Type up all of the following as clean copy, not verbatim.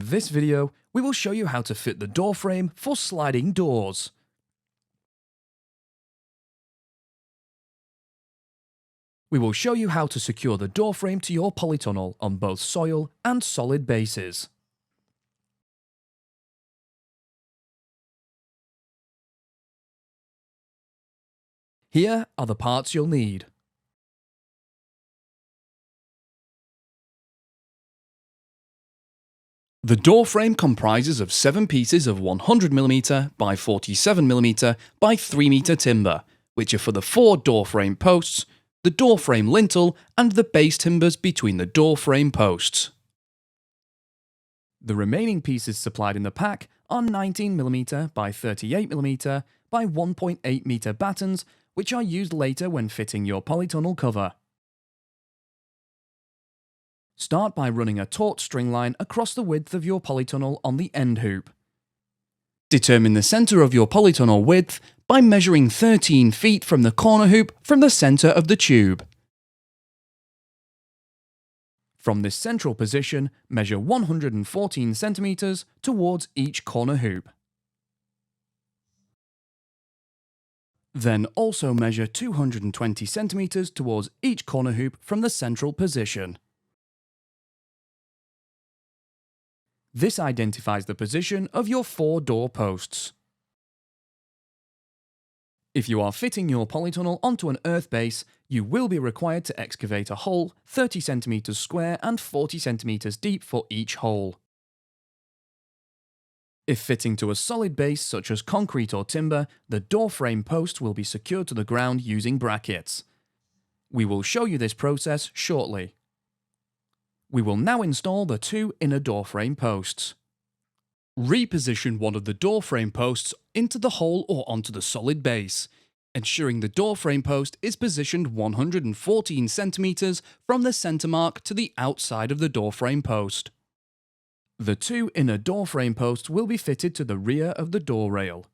this video, we will show you how to fit the door frame for sliding doors. We will show you how to secure the door frame to your polytunnel on both soil and solid bases. Here are the parts you'll need. The door frame comprises of 7 pieces of 100mm by 47mm by 3m timber, which are for the 4 door frame posts, the door frame lintel, and the base timbers between the door frame posts. The remaining pieces supplied in the pack are 19mm by 38mm by 1.8m battens, which are used later when fitting your polytunnel cover. Start by running a taut string line across the width of your polytunnel on the end hoop. Determine the centre of your polytunnel width by measuring 13 feet from the corner hoop from the centre of the tube. From this central position, measure 114 centimetres towards each corner hoop. Then also measure 220 centimetres towards each corner hoop from the central position. This identifies the position of your 4 door posts. If you are fitting your polytunnel onto an earth base, you will be required to excavate a hole 30 cm square and 40 cm deep for each hole. If fitting to a solid base such as concrete or timber, the door frame post will be secured to the ground using brackets. We will show you this process shortly. We will now install the 2 inner door frame posts. Reposition one of the door frame posts into the hole or onto the solid base, ensuring the door frame post is positioned 114 centimeters from the center mark to the outside of the door frame post. The 2 inner door frame posts will be fitted to the rear of the door rail.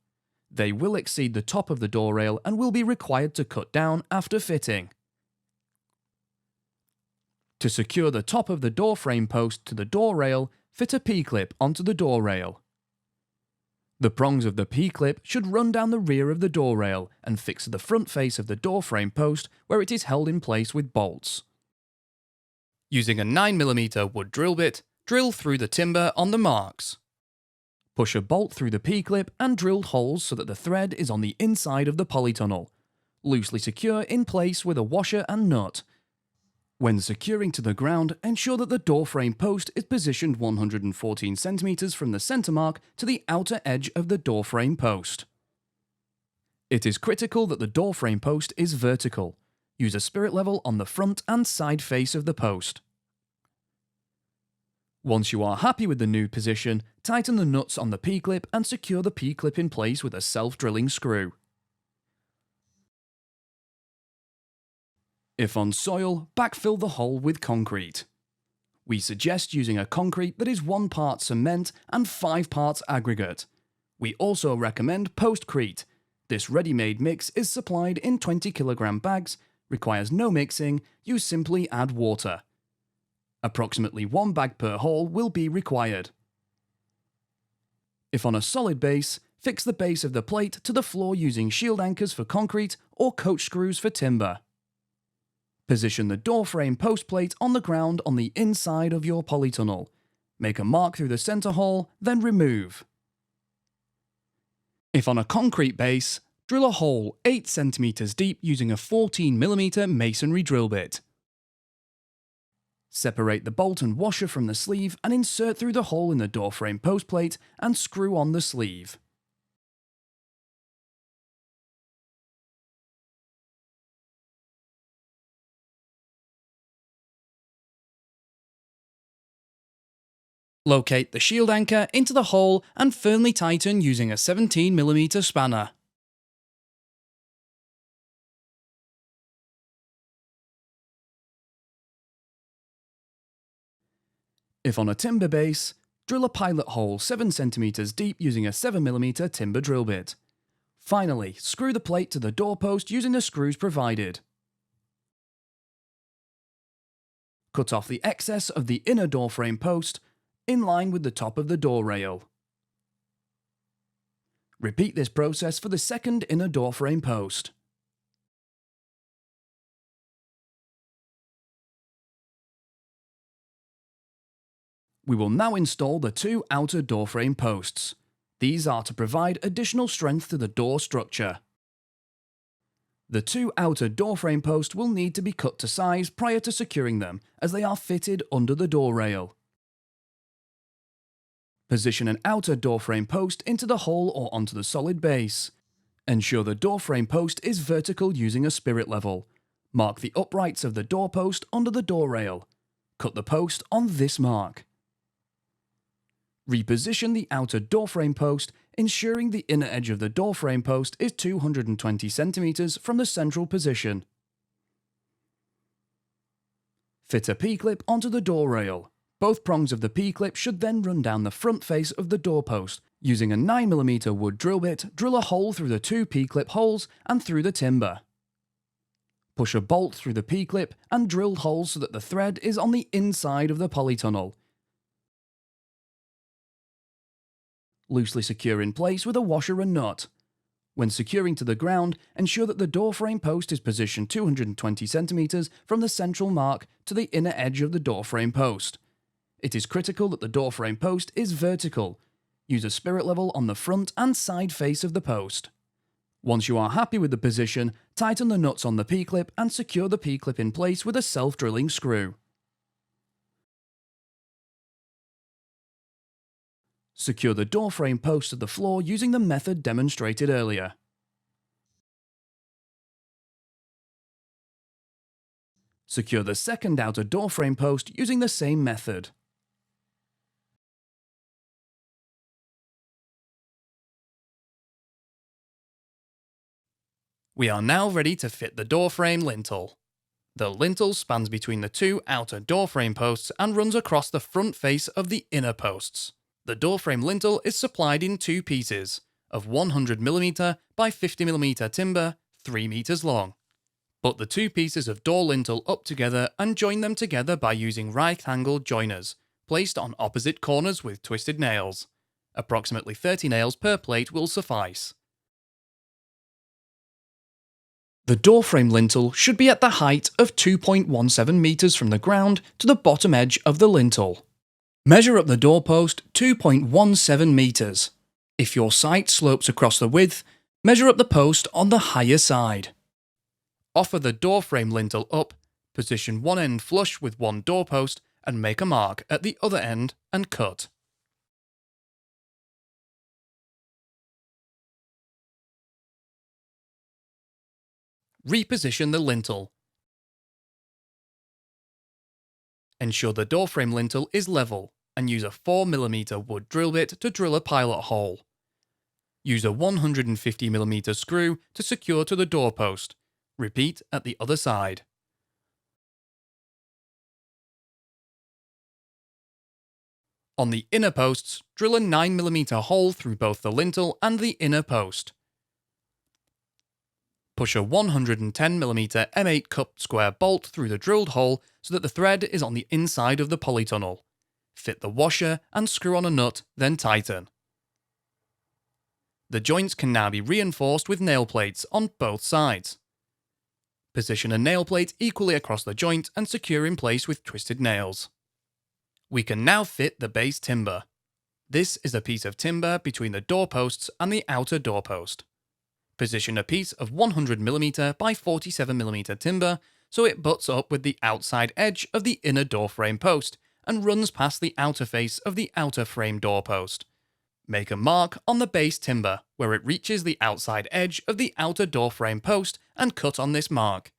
They will exceed the top of the door rail and will be required to cut down after fitting. To secure the top of the door frame post to the door rail, fit a P-clip onto the door rail. The prongs of the P-clip should run down the rear of the door rail and fix to the front face of the door frame post where it is held in place with bolts. Using a 9mm wood drill bit, drill through the timber on the marks. Push a bolt through the P-clip and drill holes so that the thread is on the inside of the polytunnel. Loosely secure in place with a washer and nut. When securing to the ground, ensure that the door frame post is positioned 114 centimeters from the center mark to the outer edge of the door frame post. It is critical that the door frame post is vertical. Use a spirit level on the front and side face of the post. Once you are happy with the new position, tighten the nuts on the P-clip and secure the P-clip in place with a self-drilling screw. If on soil, backfill the hole with concrete. We suggest using a concrete that is 1 part cement and 5 parts aggregate. We also recommend postcrete. This ready-made mix is supplied in 20kg bags, requires no mixing, you simply add water. Approximately 1 bag per hole will be required. If on a solid base, fix the base of the plate to the floor using shield anchors for concrete or coach screws for timber. Position the door frame post plate on the ground on the inside of your polytunnel. Make a mark through the center hole, then remove. If on a concrete base, drill a hole 8 cm deep using a 14mm masonry drill bit. Separate the bolt and washer from the sleeve and insert through the hole in the door frame post plate and screw on the sleeve. Locate the shield anchor into the hole and firmly tighten using a 17mm spanner. If on a timber base, drill a pilot hole 7 cm deep using a 7mm timber drill bit. Finally, screw the plate to the doorpost using the screws provided. Cut off the excess of the inner door frame post in line with the top of the door rail. Repeat this process for the second inner door frame post. We will now install the two outer door frame posts. These are to provide additional strength to the door structure. The two outer door frame posts will need to be cut to size prior to securing them, as they are fitted under the door rail. Position an outer door frame post into the hole or onto the solid base. Ensure the door frame post is vertical using a spirit level. Mark the uprights of the door post under the door rail. Cut the post on this mark. Reposition the outer door frame post, ensuring the inner edge of the door frame post is 220 cm from the central position. Fit a P-clip onto the door rail. Both prongs of the P-clip should then run down the front face of the door post. Using a 9mm wood drill bit, drill a hole through the two P-clip holes and through the timber. Push a bolt through the P-clip and drill holes so that the thread is on the inside of the polytunnel. Loosely secure in place with a washer and nut. When securing to the ground, ensure that the door frame post is positioned 220 cm from the central mark to the inner edge of the door frame post. It is critical that the door frame post is vertical. Use a spirit level on the front and side face of the post. Once you are happy with the position, tighten the nuts on the P-clip and secure the P-clip in place with a self-drilling screw. Secure the door frame post to the floor using the method demonstrated earlier. Secure the second outer door frame post using the same method. We are now ready to fit the door frame lintel. The lintel spans between the two outer door frame posts and runs across the front face of the inner posts. The door frame lintel is supplied in two pieces, of 100mm by 50mm timber, 3 meters long. Put the two pieces of door lintel up together and join them together by using right-angled joiners, placed on opposite corners with twisted nails. Approximately 30 nails per plate will suffice. The door frame lintel should be at the height of 2.17 meters from the ground to the bottom edge of the lintel. Measure up the doorpost 2.17 meters. If your site slopes across the width, measure up the post on the higher side. Offer the door frame lintel up, position one end flush with one doorpost and make a mark at the other end and cut. Reposition the lintel. Ensure the door frame lintel is level and use a 4mm wood drill bit to drill a pilot hole. Use a 150mm screw to secure to the doorpost. Repeat at the other side. On the inner posts, drill a 9mm hole through both the lintel and the inner post. Push a 110mm M8 cup square bolt through the drilled hole so that the thread is on the inside of the polytunnel. Fit the washer and screw on a nut, then tighten. The joints can now be reinforced with nail plates on both sides. Position a nail plate equally across the joint and secure in place with twisted nails. We can now fit the base timber. This is a piece of timber between the doorposts and the outer doorpost. Position a piece of 100mm by 47mm timber so it butts up with the outside edge of the inner door frame post and runs past the outer face of the outer frame doorpost. Make a mark on the base timber where it reaches the outside edge of the outer door frame post and cut on this mark.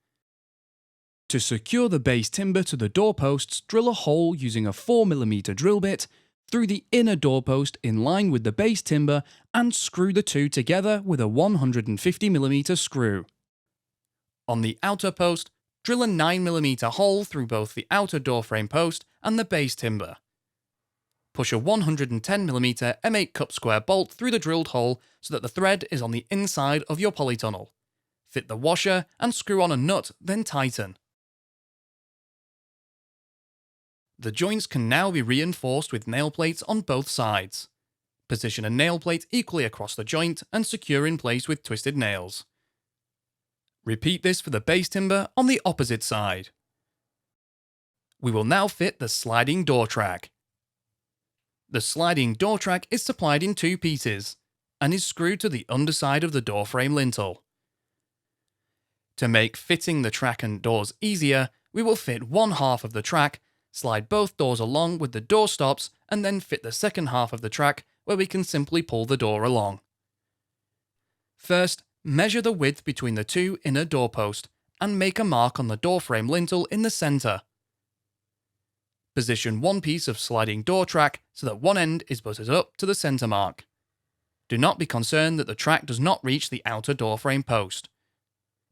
To secure the base timber to the doorposts, drill a hole using a 4mm drill bit through the inner doorpost in line with the base timber and screw the two together with a 150mm screw. On the outer post, drill a 9mm hole through both the outer door frame post and the base timber. Push a 110mm M8 cup square bolt through the drilled hole so that the thread is on the inside of your polytunnel. Fit the washer and screw on a nut, then tighten. The joints can now be reinforced with nail plates on both sides. Position a nail plate equally across the joint and secure in place with twisted nails. Repeat this for the base timber on the opposite side. We will now fit the sliding door track. The sliding door track is supplied in two pieces and is screwed to the underside of the door frame lintel. To make fitting the track and doors easier, we will fit one half of the track, slide both doors along with the door stops, and then fit the second half of the track where we can simply pull the door along. First, measure the width between the two inner doorposts and make a mark on the door frame lintel in the centre. Position one piece of sliding door track so that one end is butted up to the centre mark. Do not be concerned that the track does not reach the outer door frame post.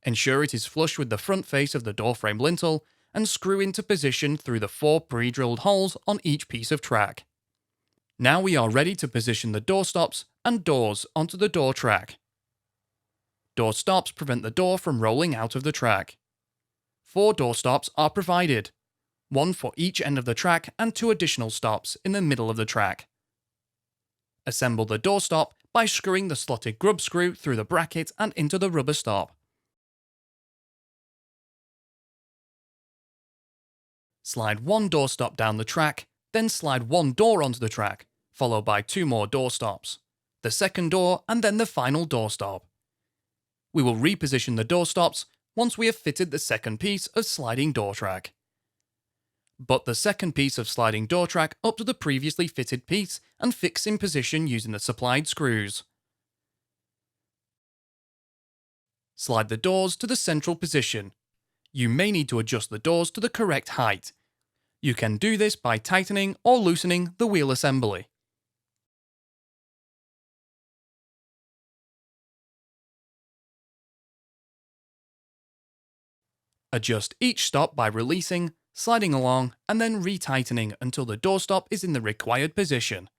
Ensure it is flush with the front face of the door frame lintel and screw into position through the 4 pre-drilled holes on each piece of track. Now we are ready to position the door stops and doors onto the door track. Door stops prevent the door from rolling out of the track. 4 door stops are provided, 1 for each end of the track and 2 additional stops in the middle of the track. Assemble the door stop by screwing the slotted grub screw through the bracket and into the rubber stop. Slide 1 door stop down the track, then slide 1 door onto the track, followed by 2 more door stops, the second door and then the final door stop. We will reposition the door stops once we have fitted the second piece of sliding door track. Butt the second piece of sliding door track up to the previously fitted piece and fix in position using the supplied screws. Slide the doors to the central position. You may need to adjust the doors to the correct height. You can do this by tightening or loosening the wheel assembly. Adjust each stop by releasing, sliding along, and then retightening until the door stop is in the required position.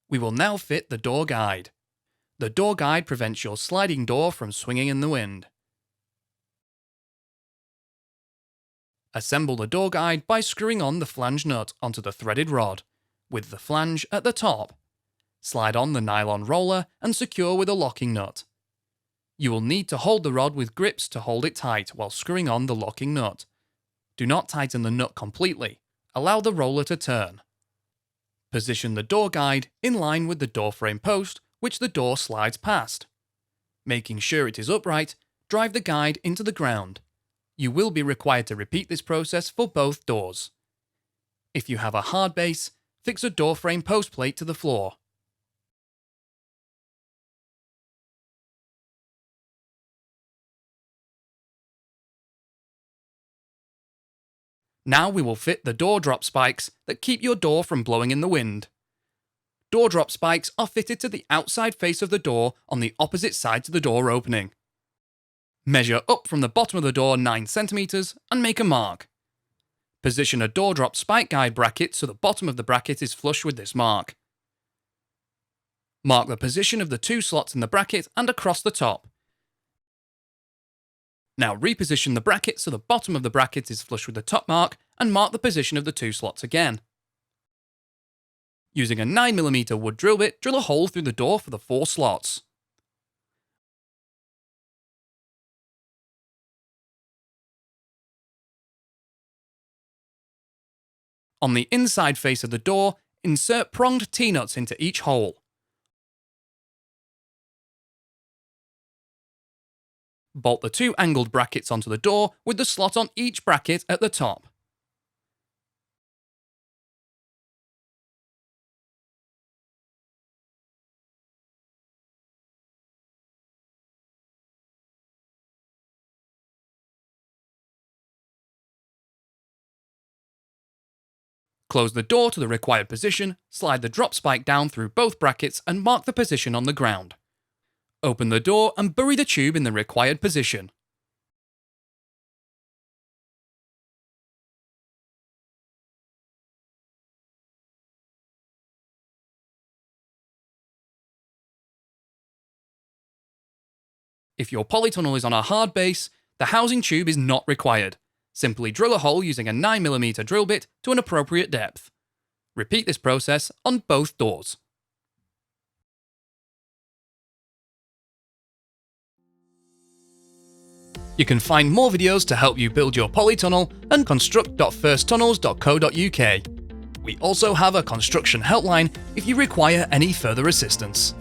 We will now fit the door guide. The door guide prevents your sliding door from swinging in the wind. Assemble the door guide by screwing on the flange nut onto the threaded rod, with the flange at the top. Slide on the nylon roller and secure with a locking nut. You will need to hold the rod with grips to hold it tight while screwing on the locking nut. Do not tighten the nut completely. Allow the roller to turn. Position the door guide in line with the door frame post which the door slides past. Making sure it is upright, drive the guide into the ground. You will be required to repeat this process for both doors. If you have a hard base, fix a door frame post plate to the floor. Now we will fit the door drop spikes that keep your door from blowing in the wind. Door drop spikes are fitted to the outside face of the door on the opposite side to the door opening. Measure up from the bottom of the door 9 cm and make a mark. Position a door drop spike guide bracket so the bottom of the bracket is flush with this mark. Mark the position of the 2 slots in the bracket and across the top. Now reposition the bracket so the bottom of the bracket is flush with the top mark and mark the position of the 2 slots again. Using a 9mm wood drill bit, drill a hole through the door for the 4 slots. On the inside face of the door, insert pronged T-nuts into each hole. Bolt the 2 angled brackets onto the door with the slot on each bracket at the top. Close the door to the required position, slide the drop spike down through both brackets and mark the position on the ground. Open the door and bury the tube in the required position. If your polytunnel is on a hard base, the housing tube is not required. Simply drill a hole using a 9mm drill bit to an appropriate depth. Repeat this process on both doors. You can find more videos to help you build your polytunnel and construct.firsttunnels.co.uk. We also have a construction helpline if you require any further assistance.